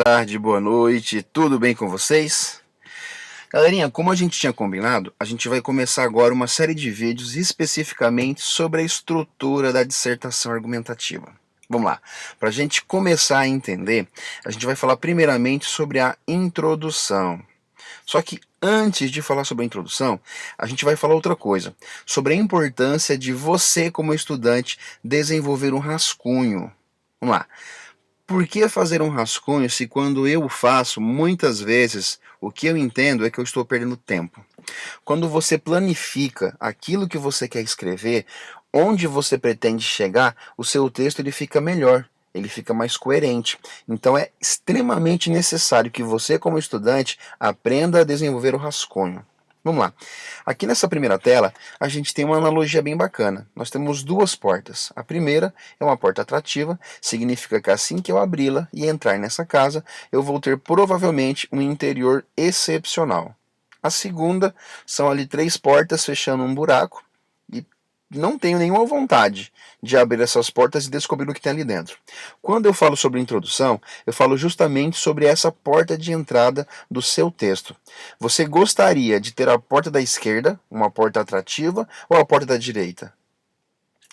Tarde, boa noite, tudo bem com vocês? Galerinha, como a gente tinha combinado, a gente vai começar agora uma série de vídeos especificamente sobre a estrutura da dissertação argumentativa. Vamos lá, para a gente começar a entender, a gente vai falar primeiramente sobre a introdução. Só que antes de falar sobre a introdução, a gente vai falar outra coisa, sobre a importância de você, como estudante, desenvolver um rascunho. Vamos lá. Por que fazer um rascunho se quando eu o faço, muitas vezes, o que eu entendo é que eu estou perdendo tempo? Quando você planifica aquilo que você quer escrever, onde você pretende chegar, o seu texto ele fica melhor, ele fica mais coerente. Então é extremamente necessário que você, como estudante, aprenda a desenvolver o rascunho. Vamos lá. Aqui nessa primeira tela, a gente tem uma analogia bem bacana. Nós temos duas portas. A primeira é uma porta atrativa, significa que assim que eu abri-la e entrar nessa casa, eu vou ter provavelmente um interior excepcional. A segunda são ali 3 portas fechando um buraco e não tenho nenhuma vontade de abrir essas portas e descobrir o que tem ali dentro. Quando eu falo sobre introdução, eu falo justamente sobre essa porta de entrada do seu texto. Você gostaria de ter a porta da esquerda, uma porta atrativa, ou a porta da direita?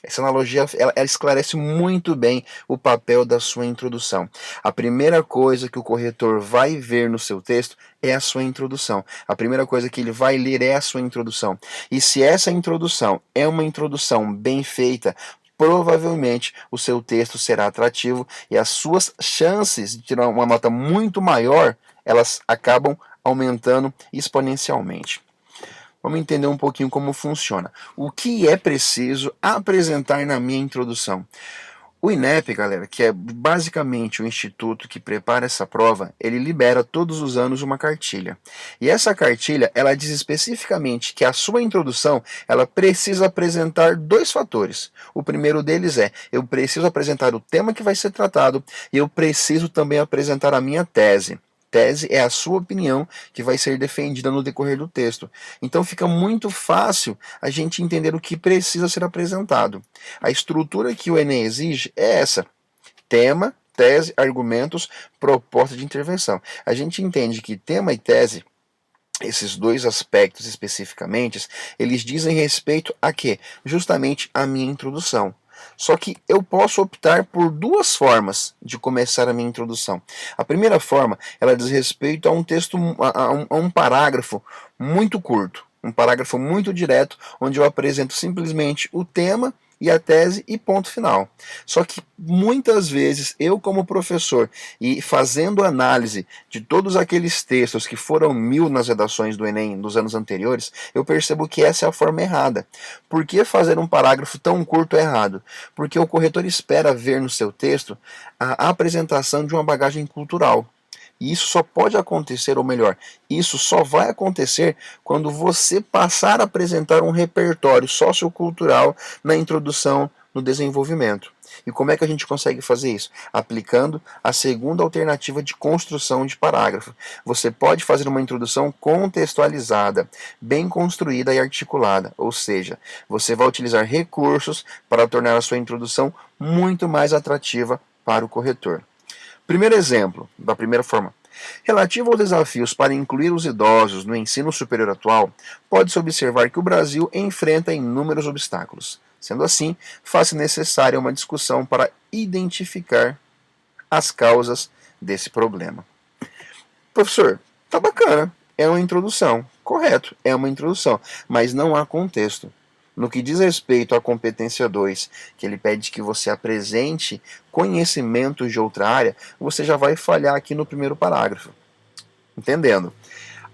Essa analogia ela esclarece muito bem o papel da sua introdução. A primeira coisa que o corretor vai ver no seu texto é a sua introdução. A primeira coisa que ele vai ler é a sua introdução. E se essa introdução é uma introdução bem feita, provavelmente o seu texto será atrativo e as suas chances de tirar uma nota muito maior, elas acabam aumentando exponencialmente. Vamos entender um pouquinho como funciona. O que é preciso apresentar na minha introdução? O INEP, galera, que é basicamente o instituto que prepara essa prova, ele libera todos os anos uma cartilha. E essa cartilha, ela diz especificamente que a sua introdução, ela precisa apresentar 2 fatores. O primeiro deles é, eu preciso apresentar o tema que vai ser tratado e eu preciso também apresentar a minha tese. Tese é a sua opinião que vai ser defendida no decorrer do texto. Então fica muito fácil a gente entender o que precisa ser apresentado. A estrutura que o Enem exige é essa: tema, tese, argumentos, proposta de intervenção. A gente entende que tema e tese, esses 2 aspectos especificamente, eles dizem respeito a quê? Justamente a minha introdução. Só que eu posso optar por 2 formas de começar a minha introdução. A primeira forma, ela diz respeito a um texto, a um parágrafo muito curto, um parágrafo muito direto, onde eu apresento simplesmente o tema e a tese e ponto final. Só que muitas vezes eu, como professor, e fazendo análise de todos aqueles textos que foram 1000 nas redações do Enem dos anos anteriores, eu percebo que essa é a forma errada. Por que fazer um parágrafo tão curto é errado? Porque o corretor espera ver no seu texto a apresentação de uma bagagem cultural. E isso só pode acontecer, ou melhor, isso só vai acontecer quando você passar a apresentar um repertório sociocultural na introdução, no desenvolvimento. E como é que a gente consegue fazer isso? Aplicando a segunda alternativa de construção de parágrafo. Você pode fazer uma introdução contextualizada, bem construída e articulada, ou seja, você vai utilizar recursos para tornar a sua introdução muito mais atrativa para o corretor. Primeiro exemplo, da primeira forma. Relativo aos desafios para incluir os idosos no ensino superior atual, pode-se observar que o Brasil enfrenta inúmeros obstáculos. Sendo assim, faz-se necessária uma discussão para identificar as causas desse problema. Professor, tá bacana, é uma introdução. Correto, é uma introdução, mas não há contexto. No que diz respeito à competência 2, que ele pede que você apresente conhecimentos de outra área, você já vai falhar aqui no primeiro parágrafo. Entendendo?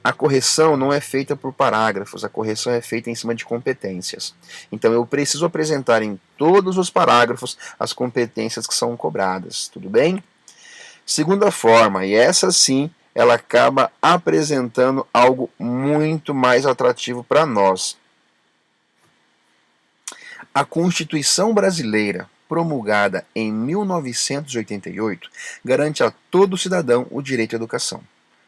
A correção não é feita por parágrafos, a correção é feita em cima de competências. Então eu preciso apresentar em todos os parágrafos as competências que são cobradas, tudo bem? Segunda forma, e essa sim, ela acaba apresentando algo muito mais atrativo para nós. A Constituição Brasileira, promulgada em 1988, garante a todo cidadão o direito à educação.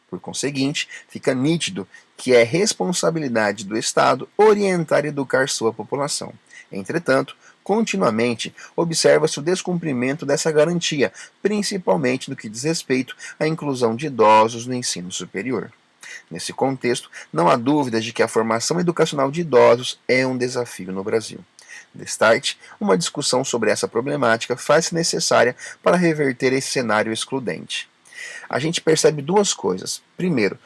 Por conseguinte, fica nítido que é responsabilidade do Estado orientar e educar sua população. Entretanto, Continuamente, observa-se o descumprimento dessa garantia, principalmente no que diz respeito à inclusão de idosos no ensino superior. Nesse contexto, não há dúvidas de que a formação educacional de idosos é um desafio no Brasil. Destarte, uma discussão sobre essa problemática faz-se necessária para reverter esse cenário excludente. A gente percebe duas coisas. Primeiro,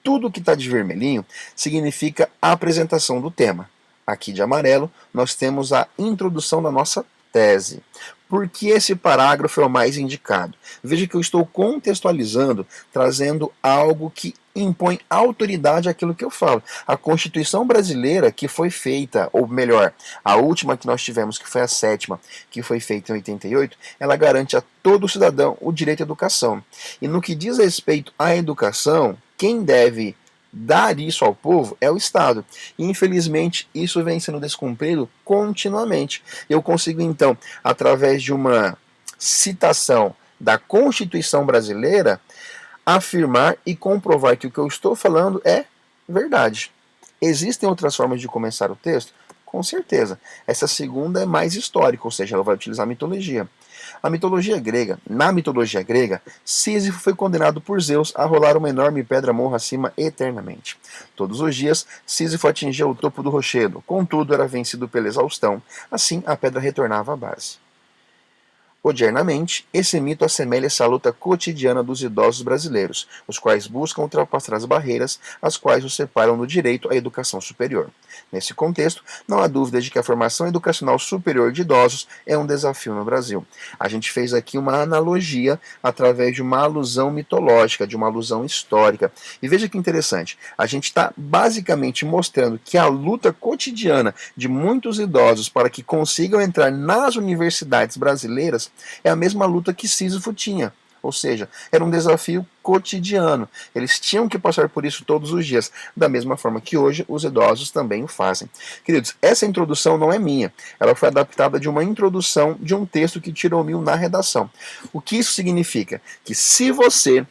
tudo que está de vermelhinho significa a apresentação do tema. Aqui de amarelo, nós temos a introdução da nossa tese. Por que esse parágrafo é o mais indicado? Veja que eu estou contextualizando, trazendo algo que impõe autoridade àquilo que eu falo. A Constituição brasileira, que foi feita, ou melhor, a última que nós tivemos, que foi a sétima, que foi feita em 88, ela garante a todo cidadão o direito à educação. E no que diz respeito à educação, quem deve dar isso ao povo é o Estado. E, infelizmente, isso vem sendo descumprido continuamente. Eu consigo, então, através de uma citação da Constituição brasileira, afirmar e comprovar que o que eu estou falando é verdade. Existem outras formas de começar o texto? Com certeza. Essa segunda é mais histórica, ou seja, ela vai utilizar a mitologia. Na mitologia grega, Sísifo foi condenado por Zeus a rolar uma enorme pedra morro acima eternamente. Todos os dias, Sísifo atingia o topo do rochedo, contudo era vencido pela exaustão, assim a pedra retornava à base. Odiernamente, esse mito assemelha-se à luta cotidiana dos idosos brasileiros, os quais buscam ultrapassar as barreiras as quais os separam do direito à educação superior. Nesse contexto, não há dúvida de que a formação educacional superior de idosos é um desafio no Brasil. A gente fez aqui uma analogia através de uma alusão mitológica, de uma alusão histórica. E veja que interessante, a gente está basicamente mostrando que a luta cotidiana de muitos idosos para que consigam entrar nas universidades brasileiras é a mesma luta que Sísifo tinha. Ou seja, era um desafio cotidiano. Eles tinham que passar por isso todos os dias, da mesma forma que hoje os idosos também o fazem. Queridos, essa introdução não é minha. Ela foi adaptada de uma introdução de um texto que tirou mil na redação. O que isso significa? Que se você,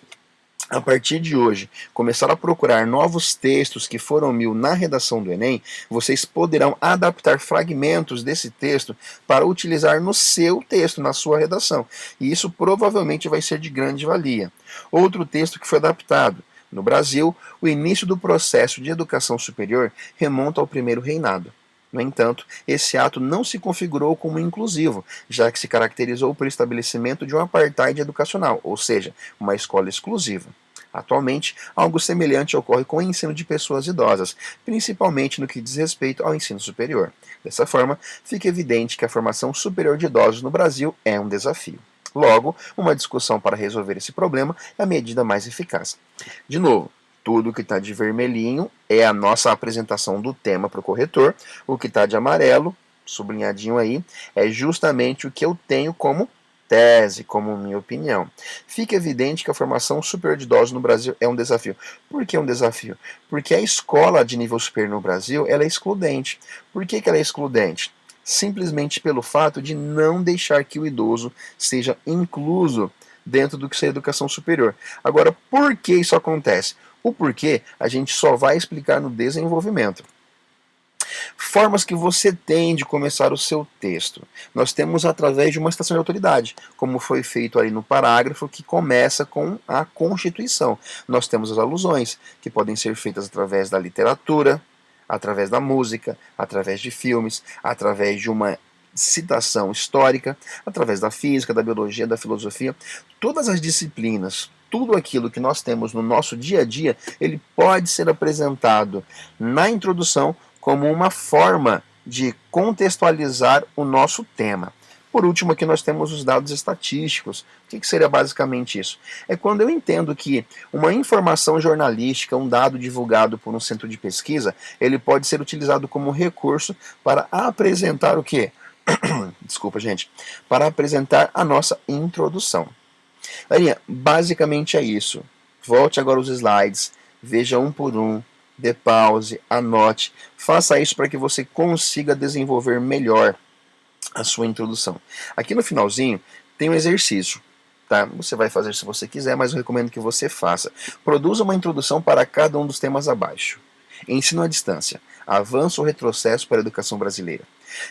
a partir de hoje, começar a procurar novos textos que foram mil na redação do Enem, vocês poderão adaptar fragmentos desse texto para utilizar no seu texto, na sua redação. E isso provavelmente vai ser de grande valia. Outro texto que foi adaptado. No Brasil, o início do processo de educação superior remonta ao primeiro reinado. No entanto, esse ato não se configurou como inclusivo, já que se caracterizou pelo estabelecimento de um apartheid educacional, ou seja, uma escola exclusiva. Atualmente, algo semelhante ocorre com o ensino de pessoas idosas, principalmente no que diz respeito ao ensino superior. Dessa forma, fica evidente que a formação superior de idosos no Brasil é um desafio. Logo, uma discussão para resolver esse problema é a medida mais eficaz. De novo, tudo que está de vermelhinho é a nossa apresentação do tema para o corretor, o que está de amarelo, sublinhadinho aí, é justamente o que eu tenho como tese, como minha opinião. Fica evidente que a formação superior de idosos no Brasil é um desafio. Por que um desafio? Porque a escola de nível superior no Brasil ela é excludente. Por que ela é excludente? Simplesmente pelo fato de não deixar que o idoso seja incluso dentro do que seja educação superior. Agora, por que isso acontece? O porquê a gente só vai explicar no desenvolvimento. Formas que você tem de começar o seu texto. Nós temos através de uma citação de autoridade, como foi feito ali no parágrafo que começa com a Constituição. Nós temos as alusões, que podem ser feitas através da literatura, através da música, através de filmes, através de uma citação histórica, através da física, da biologia, da filosofia. Todas as disciplinas, tudo aquilo que nós temos no nosso dia a dia, ele pode ser apresentado na introdução como uma forma de contextualizar o nosso tema. Por último, aqui nós temos os dados estatísticos. O que seria basicamente isso? É quando eu entendo que uma informação jornalística, um dado divulgado por um centro de pesquisa, ele pode ser utilizado como recurso para apresentar o quê? Desculpa, gente. Para apresentar a nossa introdução. Larinha, basicamente é isso. Volte agora os slides, veja um por um, dê pause, anote, faça isso para que você consiga desenvolver melhor a sua introdução. Aqui no finalzinho tem um exercício, tá? Você vai fazer se você quiser, mas eu recomendo que você faça. Produza uma introdução para cada um dos temas abaixo. Ensino à distância, avanço ou retrocesso para a educação brasileira.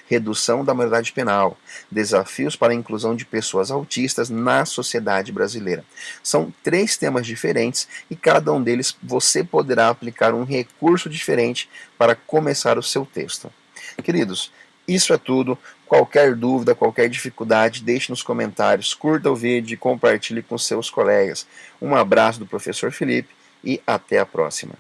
redução da maioridade penal, desafios para a inclusão de pessoas autistas na sociedade brasileira. São 3 temas diferentes e cada um deles você poderá aplicar um recurso diferente para começar o seu texto. Queridos, isso é tudo. Qualquer dúvida, qualquer dificuldade, deixe nos comentários, curta o vídeo e compartilhe com seus colegas. Um abraço do professor Felipe e até a próxima.